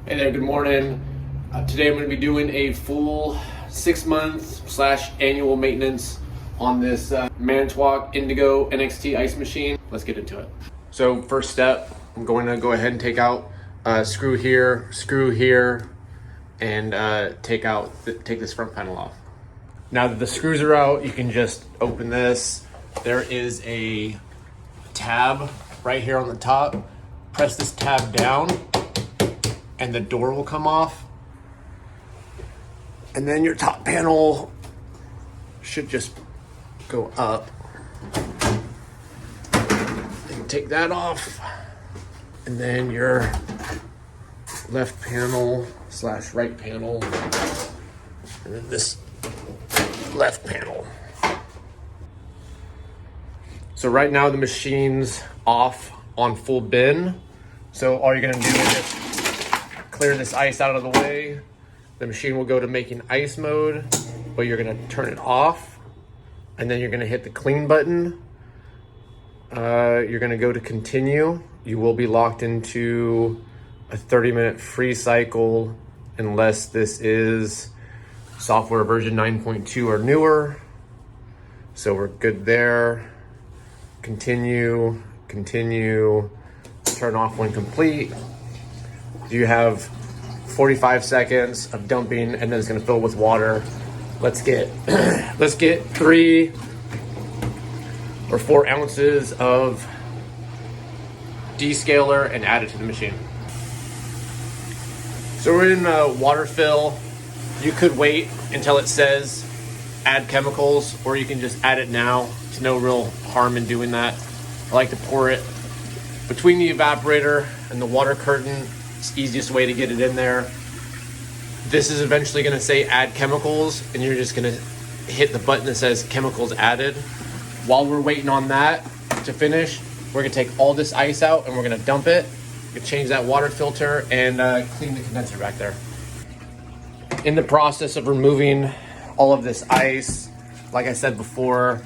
Hey there, good morning. Today I'm going to be doing a full 6-month / annual maintenance on this Manitowoc Indigo NXT ice machine. Let's get into it. So first step, I'm going to go ahead and take out screw here, and take this front panel off. Now that the screws are out, you can just open this. There is a tab right here on the top. Press this tab down and the door will come off. And then your top panel should just go up. You can take that off. And then your left panel / right panel. And then this left panel. So right now the machine's off on full bin. So all you're gonna do is just clear this ice out of the way. The machine will go to making ice mode, but you're gonna turn it off, and then you're gonna hit the clean button. You're gonna go to continue. You will be locked into a 30-minute free cycle unless this is software version 9.2 or newer. So we're good there. Continue, turn off when complete. You have 45 seconds of dumping, and then it's gonna fill with water. Let's get 3 or 4 ounces of descaler and add it to the machine. So we're in water fill. You could wait until it says add chemicals, or you can just add it now. There's no real harm in doing that. I like to pour it between the evaporator and the water curtain. It's the easiest way to get it in there. This is eventually gonna say add chemicals, and you're just gonna hit the button that says chemicals added. While we're waiting on that to finish, we're gonna take all this ice out and we're gonna dump it. You can change that water filter and clean the condenser back there. In the process of removing all of this ice, like I said before,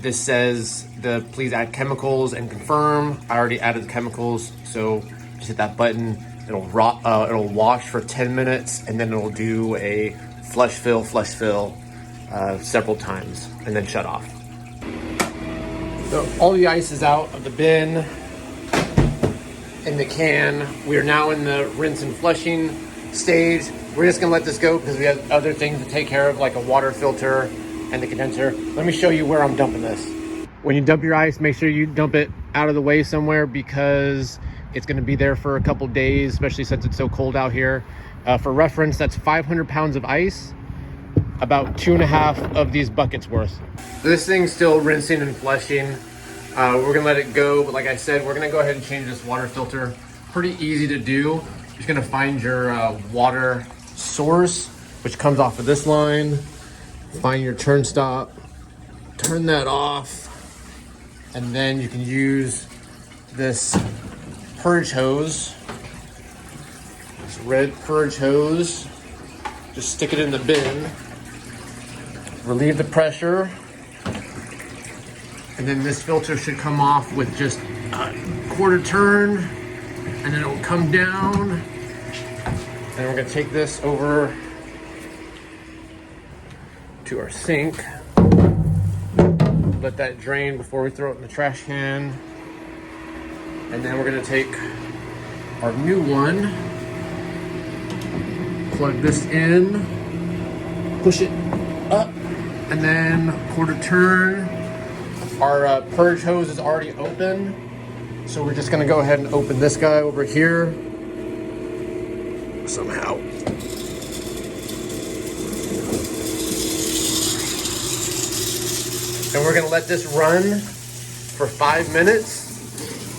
this says please add chemicals and confirm. I already added the chemicals, so just hit that button. It'll wash for 10 minutes, and then it'll do a flush fill several times, and then shut off. So all the ice is out of the bin, in the can. We are now in the rinse and flushing stage. We're just gonna let this go because we have other things to take care of, like a water filter and the condenser. Let me show you where I'm dumping this. When you dump your ice, make sure you dump it out of the way somewhere, because it's gonna be there for a couple days, especially since it's so cold out here. For reference, that's 500 pounds of ice, about 2.5 of these buckets worth. This thing's still rinsing and flushing. We're gonna let it go, but like I said, we're gonna go ahead and change this water filter. Pretty easy to do. You're just gonna find your water source, which comes off of this line. Find your turn stop, turn that off, and then you can use this purge hose, this red purge hose. Just stick it in the bin, relieve the pressure, and then this filter should come off with just a quarter turn, and then it will come down. And we're gonna take this over to our sink. Let that drain before we throw it in the trash can. And then we're gonna take our new one, plug this in, push it up, and then quarter turn. Our purge hose is already open, so we're just gonna go ahead and open this guy over here somehow. And we're gonna let this run for 5 minutes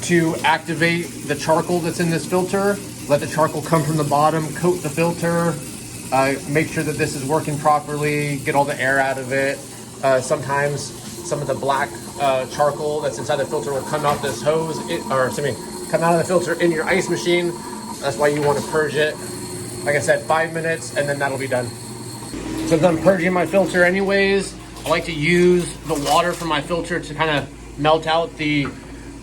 to activate the charcoal that's in this filter. Let the charcoal come from the bottom, coat the filter, make sure that this is working properly, get all the air out of it. Sometimes some of the black charcoal that's inside the filter will come out this hose, come out of the filter in your ice machine. That's why you want to purge it. Like I said, 5 minutes, and then that'll be done. So I'm purging my filter anyways. I like to use the water from my filter to kind of melt out the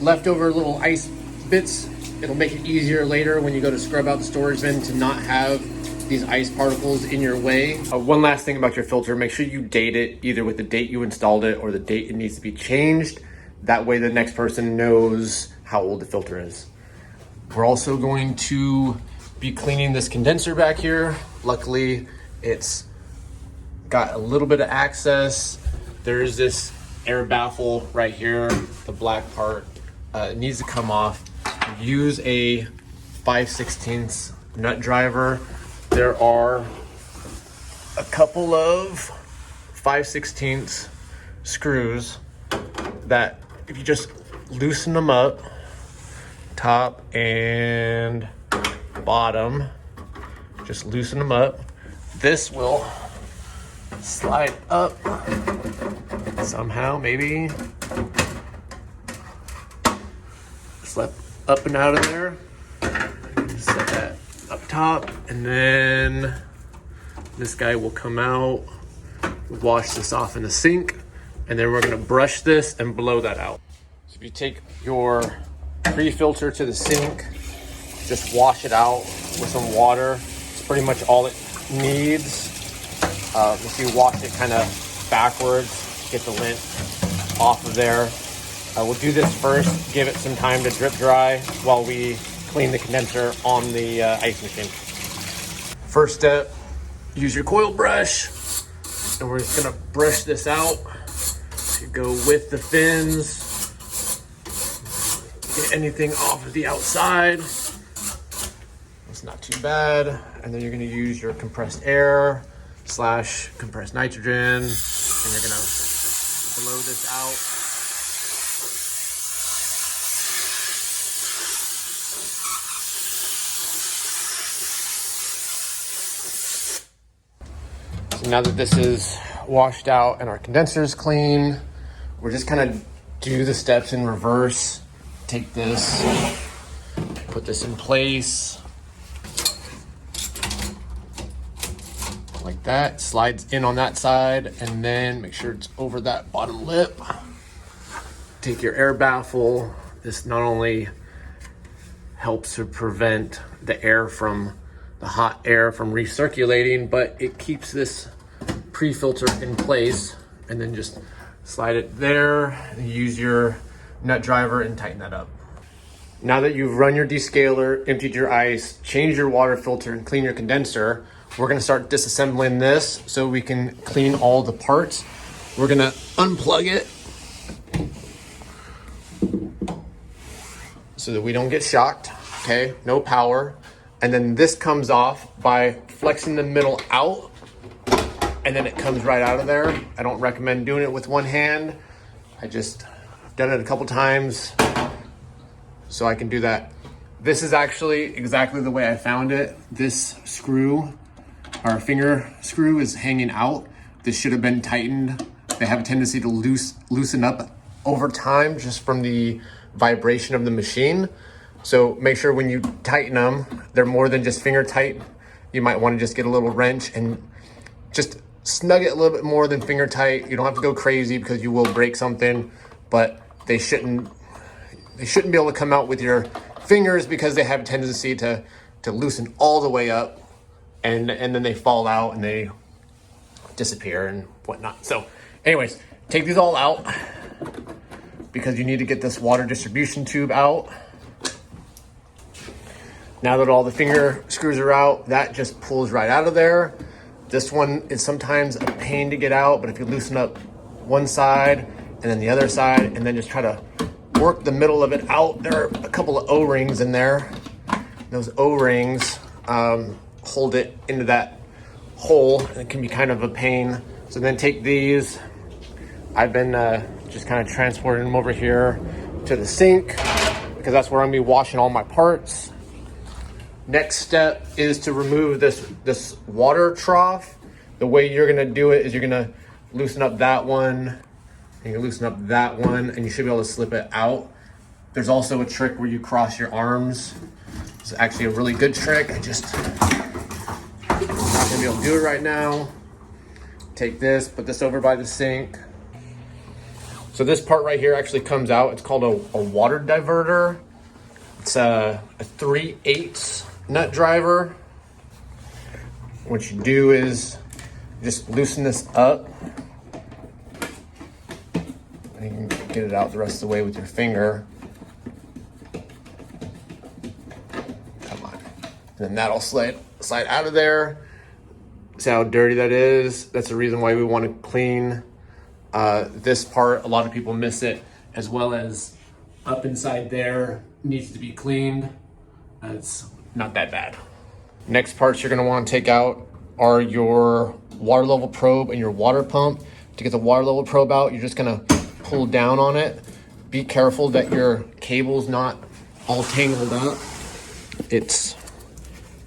leftover little ice bits It'll make it easier later when you go to scrub out the storage bin to not have these ice particles in your way. One last thing about your filter, make sure you date it either with the date you installed it or the date it needs to be changed. That way the next person knows how old the filter is. We're also going to be cleaning this condenser back here. Luckily, it's got a little bit of access. There's this air baffle right here, the black part. It needs to come off. Use a 5/16 nut driver. There are a couple of 5/16 screws that if you just loosen them up, top and bottom, just loosen them up. This will slide up somehow, maybe. Slip up and out of there. Set that up top, and then this guy will come out. Wash this off in the sink, and then we're gonna brush this and blow that out. So if you take your pre-filter to the sink, just wash it out with some water. It's pretty much all it needs. If you wash it kind of backwards, get the lint off of there. We'll do this first, give it some time to drip dry while we clean the condenser on the ice machine. First step, use your coil brush, and we're just gonna brush this out. You go with the fins, get anything off of the outside. It's not too bad. And then you're gonna use your compressed air / compressed nitrogen, and you're gonna blow this out. So now that this is washed out and our condenser is clean, we're just kind of do the steps in reverse. Take this, put this in place. Like that, slides in on that side, and then make sure it's over that bottom lip. Take your air baffle. This not only helps to prevent the hot air from recirculating, but it keeps this pre-filter in place, and then just slide it there, use your nut driver and tighten that up. Now that you've run your descaler, emptied your ice, changed your water filter, and cleaned your condenser, we're gonna start disassembling this so we can clean all the parts. We're gonna unplug it so that we don't get shocked, okay? No power. And then this comes off by flexing the middle out, and then it comes right out of there. I don't recommend doing it with one hand. I've done it a couple times, so I can do that. This is actually exactly the way I found it. This screw, our finger screw, is hanging out. This should have been tightened. They have a tendency to loosen up over time just from the vibration of the machine. So make sure when you tighten them, they're more than just finger tight. You might want to just get a little wrench and just snug it a little bit more than finger tight. You don't have to go crazy because you will break something, but they shouldn't be able to come out with your fingers because they have a tendency to loosen all the way up, and then they fall out and they disappear and whatnot. So anyways, take these all out because you need to get this water distribution tube out. Now that all the finger screws are out, that just pulls right out of there. This one is sometimes a pain to get out, but if you loosen up one side and then the other side, and then just try to work the middle of it out, there are a couple of O-rings in there. Those O-rings hold it into that hole, and it can be kind of a pain. So then take these. I've been just kind of transporting them over here to the sink because that's where I'm gonna be washing all my parts. Next step is to remove this water trough. The way you're gonna do it is you're gonna loosen up that one, and you loosen up that one, and you should be able to slip it out. There's also a trick where you cross your arms. It's actually a really good trick. I'm not gonna be able to do it right now. Take this, put this over by the sink. So this part right here actually comes out. It's called a water diverter. It's a 3/8 nut driver. What you do is just loosen this up. And you can get it out the rest of the way with your finger. Come on. And then that'll slide out of there. See how dirty that is? That's the reason why we want to clean this part. A lot of people miss it, as well as up inside there needs to be cleaned. It's not that bad. Next parts you're gonna want to take out are your water level probe and your water pump. To get the water level probe out, you're just gonna pull down on it. Be careful that your cable's not all tangled up. It's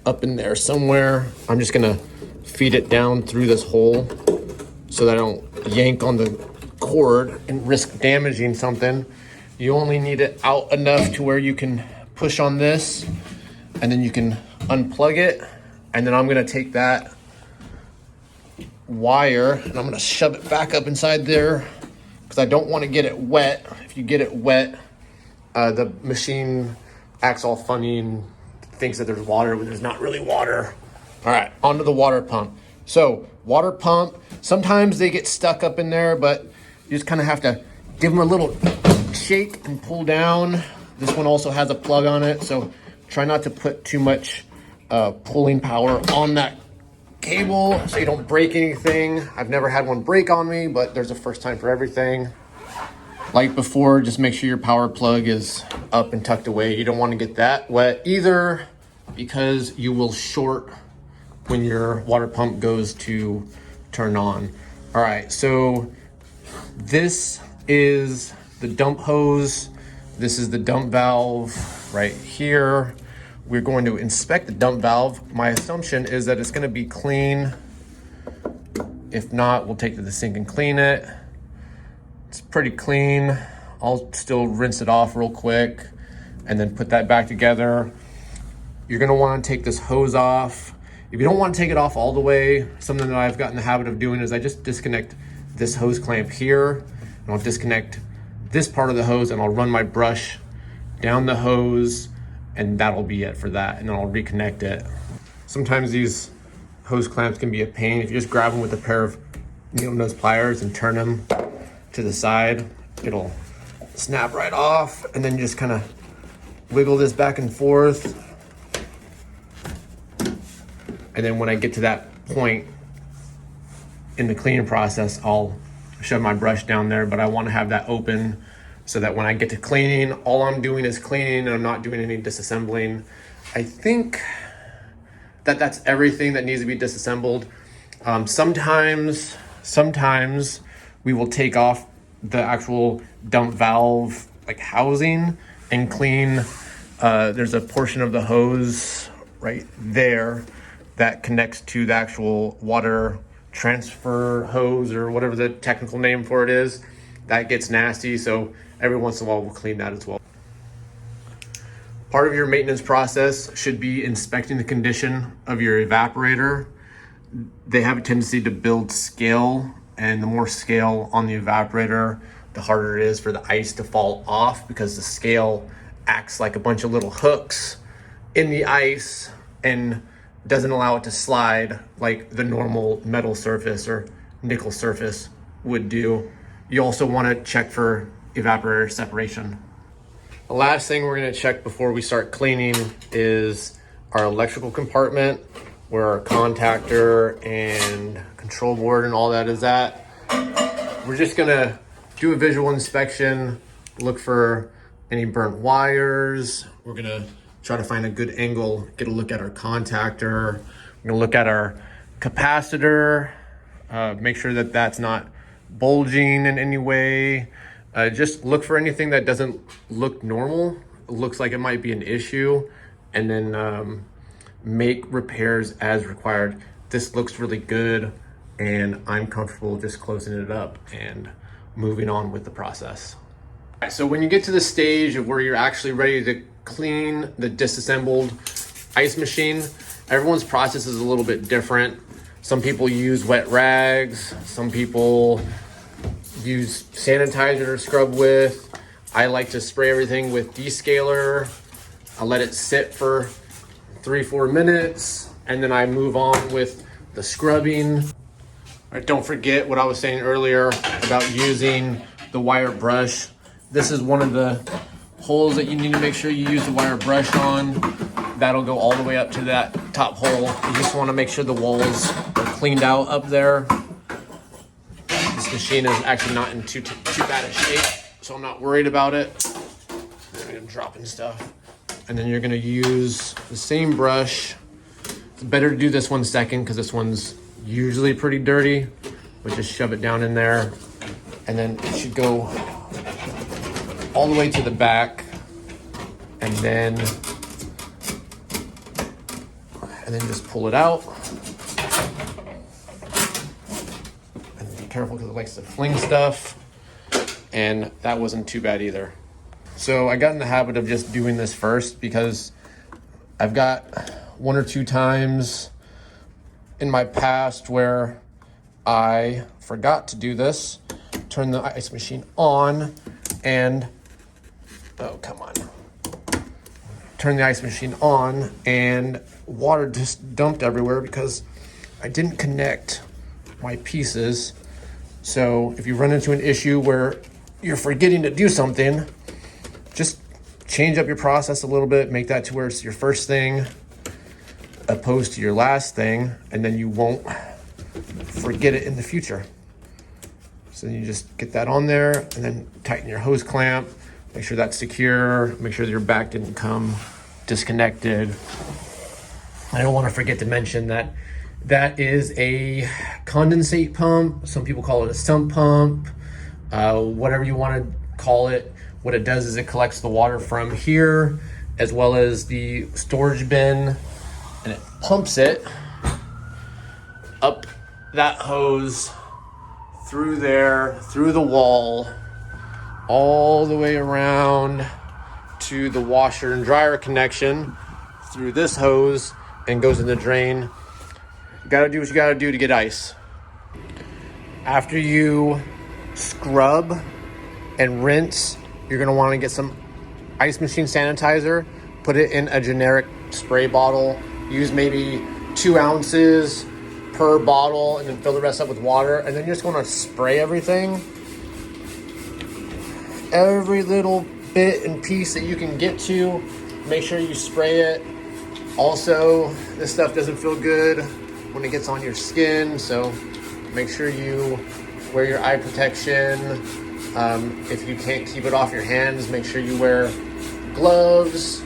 up in there somewhere. I'm just gonna feed it down through this hole so that I don't yank on the cord and risk damaging something. You only need it out enough to where you can push on this, and then you can unplug it. And then I'm gonna take that wire and I'm gonna shove it back up inside there because I don't want to get it wet. If you get it wet, the machine acts all funny and thinks that there's water when there's not really water. All right, onto the water pump. So water pump, sometimes they get stuck up in there, but you just kind of have to give them a little shake and pull down. This one also has a plug on it, so try not to put too much pulling power on that cable so you don't break anything. I've never had one break on me, but there's a first time for everything. Like before, just make sure your power plug is up and tucked away. You don't want to get that wet either, because you will short when your water pump goes to turn on. All right, so this is the dump hose. This is the dump valve right here. We're going to inspect the dump valve. My assumption is that it's going to be clean. If not, we'll take it to the sink and clean it. It's pretty clean. I'll still rinse it off real quick and then put that back together. You're going to want to take this hose off. If you don't want to take it off all the way, something that I've gotten the habit of doing is I just disconnect this hose clamp here, and I'll disconnect this part of the hose, and I'll run my brush down the hose, and that'll be it for that. And then I'll reconnect it. Sometimes these hose clamps can be a pain. If you just grab them with a pair of needle nose pliers and turn them to the side, it'll snap right off. And then you just kind of wiggle this back and forth. And then when I get to that point in the cleaning process, I'll shove my brush down there, but I want to have that open so that when I get to cleaning, all I'm doing is cleaning and I'm not doing any disassembling. I think that that's everything that needs to be disassembled. Sometimes we will take off the actual dump valve like housing and clean. There's a portion of the hose right there that connects to the actual water transfer hose, or whatever the technical name for it is. That gets nasty, so every once in a while we'll clean that as well. Part of your maintenance process should be inspecting the condition of your evaporator. They have a tendency to build scale, and the more scale on the evaporator, the harder it is for the ice to fall off, because the scale acts like a bunch of little hooks in the ice and doesn't allow it to slide like the normal metal surface or nickel surface would do. You also want to check for evaporator separation. The last thing we're going to check before we start cleaning is our electrical compartment, where our contactor and control board and all that is at. We're just going to do a visual inspection, look for any burnt wires. We're going to try to find a good angle, get a look at our contactor. We're gonna look at our capacitor, make sure that that's not bulging in any way. Just look for anything that doesn't look normal, looks like it might be an issue, and then make repairs as required. This looks really good, and I'm comfortable just closing it up and moving on with the process. All right, so when you get to the stage of where you're actually ready to clean the disassembled ice machine, everyone's process is a little bit different. Some people use wet rags, some people use sanitizer to scrub with. I like to spray everything with descaler. I let it sit for 3-4 minutes, and then I move on with the scrubbing. All right, don't forget what I was saying earlier about using the wire brush. This is one of the holes that you need to make sure you use the wire brush on. That'll go all the way up to that top hole. You just want to make sure the walls are cleaned out up there. This machine is actually not in too bad a shape, so I'm not worried about it. I'm dropping stuff. And then you're gonna use the same brush. It's better to do this one second because this one's usually pretty dirty, but just shove it down in there. And then it should go all the way to the back. And then just pull it out. And be careful because it likes to fling stuff. And that wasn't too bad either. So I got in the habit of just doing this first because I've got 1 or 2 times in my past where I forgot to do this, turn the ice machine on, and turn the ice machine on, and water just dumped everywhere because I didn't connect my pieces. So if you run into an issue where you're forgetting to do something, just change up your process a little bit, make that to where it's your first thing opposed to your last thing, and then you won't forget it in the future. So you just get that on there and then tighten your hose clamp, make sure that's secure, make sure that your back didn't come disconnected. I don't want to forget to mention that that is a condensate pump. Some people call it a sump pump, whatever you want to call it. What it does is it collects the water from here as well as the storage bin, and it pumps it up that hose through there, through the wall, all the way around to the washer and dryer connection through this hose and goes in the drain. You gotta do what you gotta do to get ice. After you scrub and rinse, you're gonna wanna get some ice machine sanitizer, put it in a generic spray bottle, use maybe 2 ounces per bottle, and then fill the rest up with water. And then you're just gonna spray everything. Every little bit and piece that you can get to, make sure you spray it. Also, this stuff doesn't feel good when it gets on your skin, so make sure you wear your eye protection. If you can't keep it off your hands, make sure you wear gloves.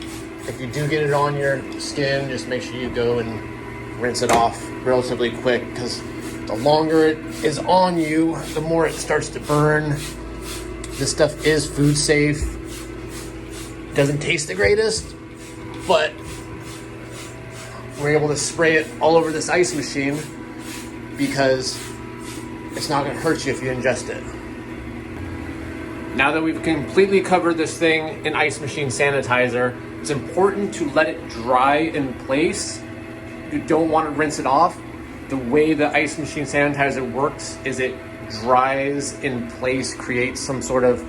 If you do get it on your skin, just make sure you go and rinse it off relatively quick, because the longer it is on you, the more it starts to burn. This stuff is food safe. Doesn't taste the greatest, but we're able to spray it all over this ice machine because it's not going to hurt you if you ingest it. Now that we've completely covered this thing in ice machine sanitizer, it's important to let it dry in place. You don't want to rinse it off. The way the ice machine sanitizer works is it dries in place, creates some sort of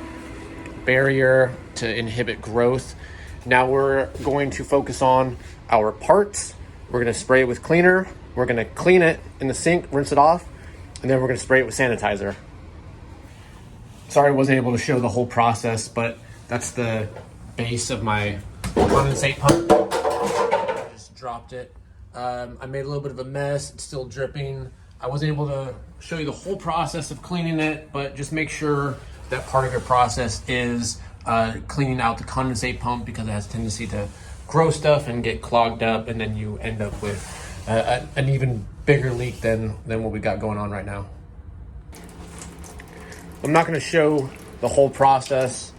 barrier to inhibit growth. Now we're going to focus on our parts. We're going to spray it with cleaner. We're going to clean it in the sink, rinse it off, and then we're going to spray it with sanitizer. Sorry I wasn't able to show the whole process, but that's the base of my condensate pump. I just dropped it. I made a little bit of a mess. It's still dripping. I wasn't able to show you the whole process of cleaning it, but just make sure that part of your process is cleaning out the condensate pump, because it has a tendency to grow stuff and get clogged up, and then you end up with an even bigger leak than what we got going on right now. I'm not going to show the whole process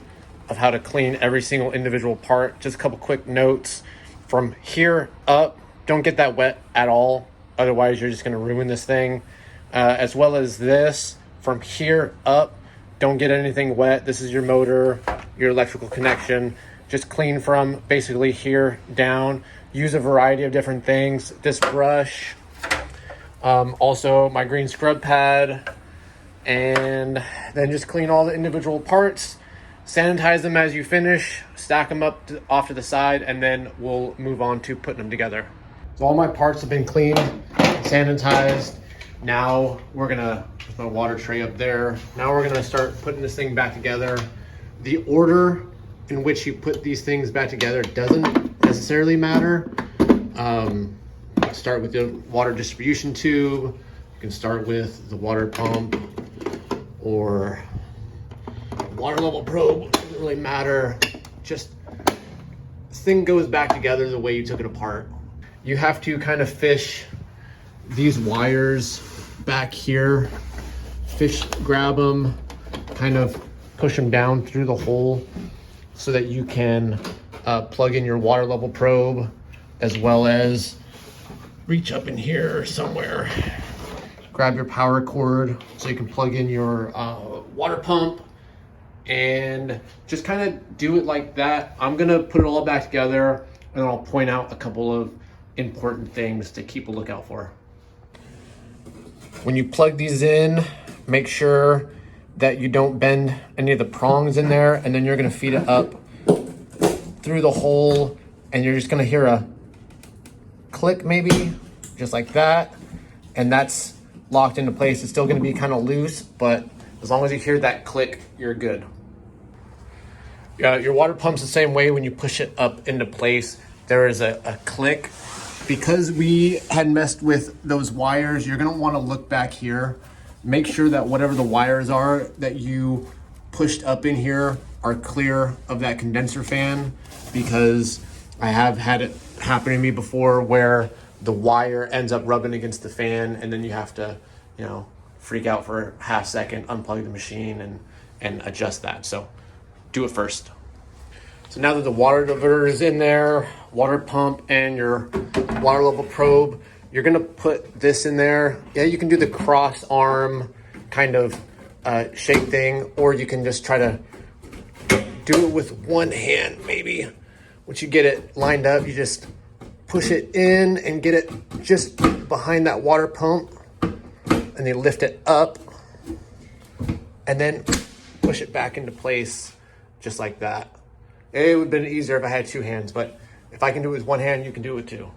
of how to clean every single individual part. Just a couple quick notes. From here up, don't get that wet at all. Otherwise, you're just going to ruin this thing. As well as this, from here up, don't get anything wet. This is your motor, your electrical connection. Just clean from basically here down. Use a variety of different things. This brush, also my green scrub pad, and then just clean all the individual parts. Sanitize them as you finish, stack them up off to the side, and then we'll move on to putting them together. So all my parts have been cleaned, sanitized. Now we're gonna, there's my water tray up there. Now we're gonna start putting this thing back together. The order in which you put these things back together doesn't necessarily matter. Start with the water distribution tube. You can start with the water pump or water level probe. Doesn't really matter. Just this thing goes back together the way you took it apart. You have to kind of fish these wires back here. Grab them, kind of push them down through the hole so that you can plug in your water level probe, as well as reach up in here somewhere. Grab your power cord so you can plug in your water pump, and just kind of do it like that. I'm gonna put it all back together, and I'll point out a couple of important things to keep a lookout for. When you plug these in, make sure that you don't bend any of the prongs in there, and then you're gonna feed it up through the hole, and you're just gonna hear a click maybe, just like that, and that's locked into place. It's still gonna be kind of loose, but as long as you hear that click, you're good. Your water pump's the same way. When you push it up into place, there is a click. Because we had messed with those wires, you're gonna wanna look back here. Make sure that whatever the wires are that you pushed up in here are clear of that condenser fan, because I have had it happen to me before where the wire ends up rubbing against the fan, and then you have to, you know, freak out for a half second, unplug the machine and adjust that. So do it first. So now that the water diverter is in there, water pump and your water level probe, you're gonna put this in there. Yeah, you can do the cross arm kind of shake thing, or you can just try to do it with one hand maybe. Once you get it lined up, you just push it in and get it just behind that water pump, and then lift it up and then push it back into place just like that. It would have been easier if I had two hands, but if I can do it with one hand, you can do it too.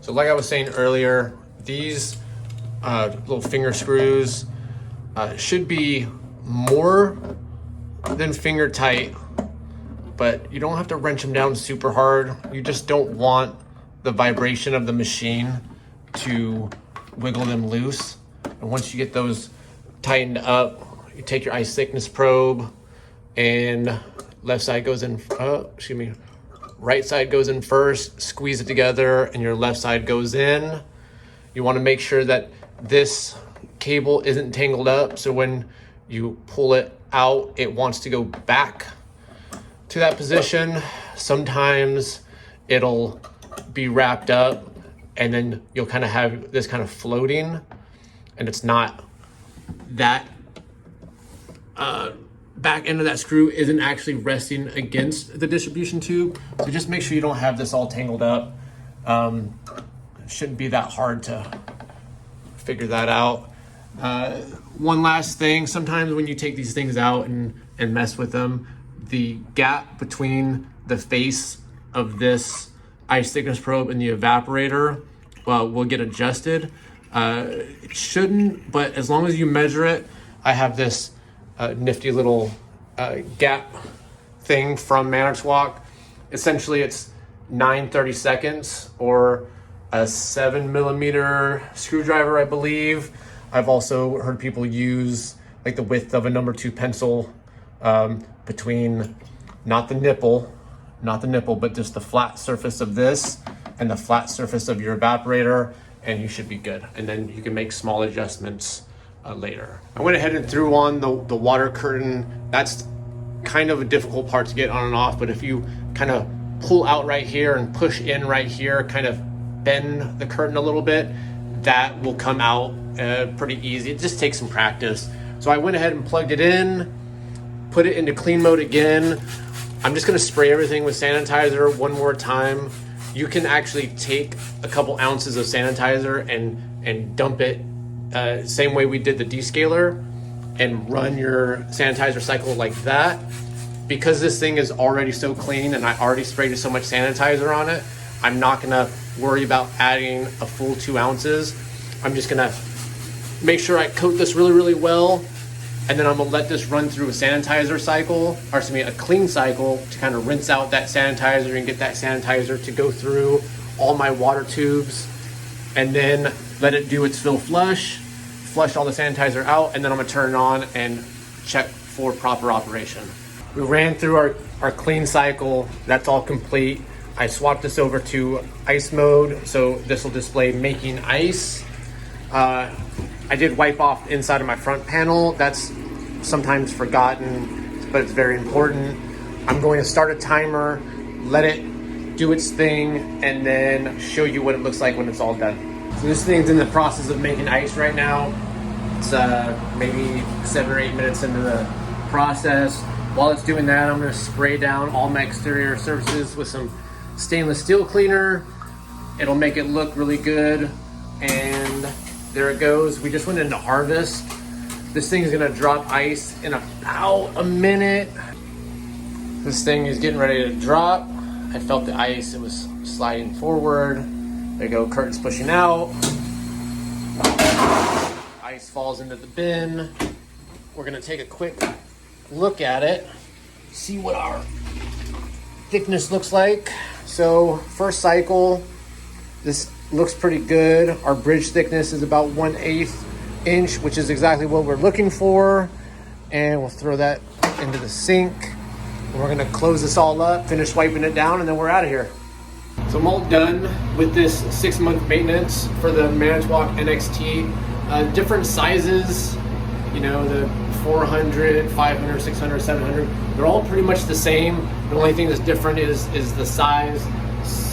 So like I was saying earlier, these little finger screws should be more than finger tight, but you don't have to wrench them down super hard. You just don't want the vibration of the machine to wiggle them loose. And once you get those tightened up, you take your ice thickness probe, and left side goes in, right side goes in first, squeeze it together, and your left side goes in. You want to make sure that this cable isn't tangled up, so when you pull it out, it wants to go back to that position. Sometimes it'll be wrapped up, and then you'll kind of have this kind of floating, and it's not that back end of that screw isn't actually resting against the distribution tube. So just make sure you don't have this all tangled up. It shouldn't be that hard to figure that out. One last thing, sometimes when you take these things out and mess with them, the gap between the face of this ice thickness probe and the evaporator will get adjusted. It shouldn't, but as long as you measure it, I have this nifty little gap thing from Manitowoc. Essentially, it's 9/32 or a 7mm screwdriver, I believe. I've also heard people use like the width of a number 2 pencil between not the nipple, but just the flat surface of this and the flat surface of your evaporator, and you should be good. And then you can make small adjustments later. I went ahead and threw on the water curtain. That's kind of a difficult part to get on and off, but if you kind of pull out right here and push in right here, kind of bend the curtain a little bit, that will come out pretty easy. It just takes some practice. So I went ahead and plugged it in, put it into clean mode again. I'm just gonna spray everything with sanitizer one more time. You can actually take a couple ounces of sanitizer and dump it same way we did the descaler, and run your sanitizer cycle like that. because this thing is already so clean and I already sprayed so much sanitizer on it, I'm not gonna worry about adding a full 2 ounces. I'm just gonna make sure I coat this really, really well, and then I'm gonna let this run through a sanitizer cycle, or excuse me, a clean cycle, to kind of rinse out that sanitizer and get that sanitizer to go through all my water tubes, and then let it do its fill flush all the sanitizer out, and then I'm gonna turn it on and check for proper operation. We ran through our clean cycle. That's all complete. I swapped this over to ice mode, so this will display making ice. I did wipe off the inside of my front panel. That's sometimes forgotten, but it's very important. I'm going to start a timer, let it do its thing, and then show you what it looks like when it's all done. So this thing's in the process of making ice right now. It's maybe 7 or 8 minutes into the process. While it's doing that, I'm gonna spray down all my exterior surfaces with some stainless steel cleaner. It'll make it look really good. And there it goes. We just went into harvest. This thing is gonna drop ice in about a minute. This thing is getting ready to drop. I felt the ice, it was sliding forward. There you go, curtains pushing out. Ice falls into the bin. We're gonna take a quick look at it, see what our thickness looks like. So first cycle, this looks pretty good. Our bridge thickness is about 1/8 inch, which is exactly what we're looking for. And we'll throw that into the sink. And we're gonna close this all up, finish wiping it down, and then we're out of here. So I'm all done with this 6-month maintenance for the Manitowoc NXT. Different sizes, you know, the 400, 500, 600, 700, they're all pretty much the same. The only thing that's different is the size.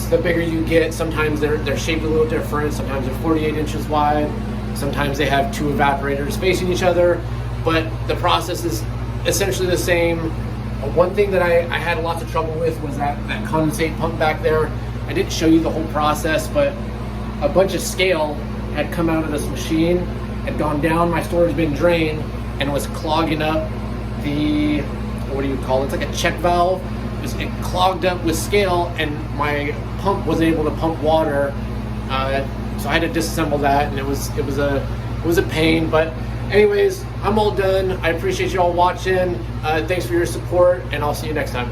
The bigger you get, sometimes they're shaped a little different. Sometimes they're 48 inches wide. Sometimes they have 2 evaporators facing each other, but the process is essentially the same. One thing that I had lots of trouble with was that condensate pump back there. I didn't show you the whole process, but a bunch of scale had come out of this machine, had gone down my storage bin drain, and was clogging up the, what do you call it? It's like a check valve. It clogged up with scale, and my pump wasn't able to pump water. So I had to disassemble that, and it was a pain. But anyways, I'm all done. I appreciate you all watching. Thanks for your support, and I'll see you next time.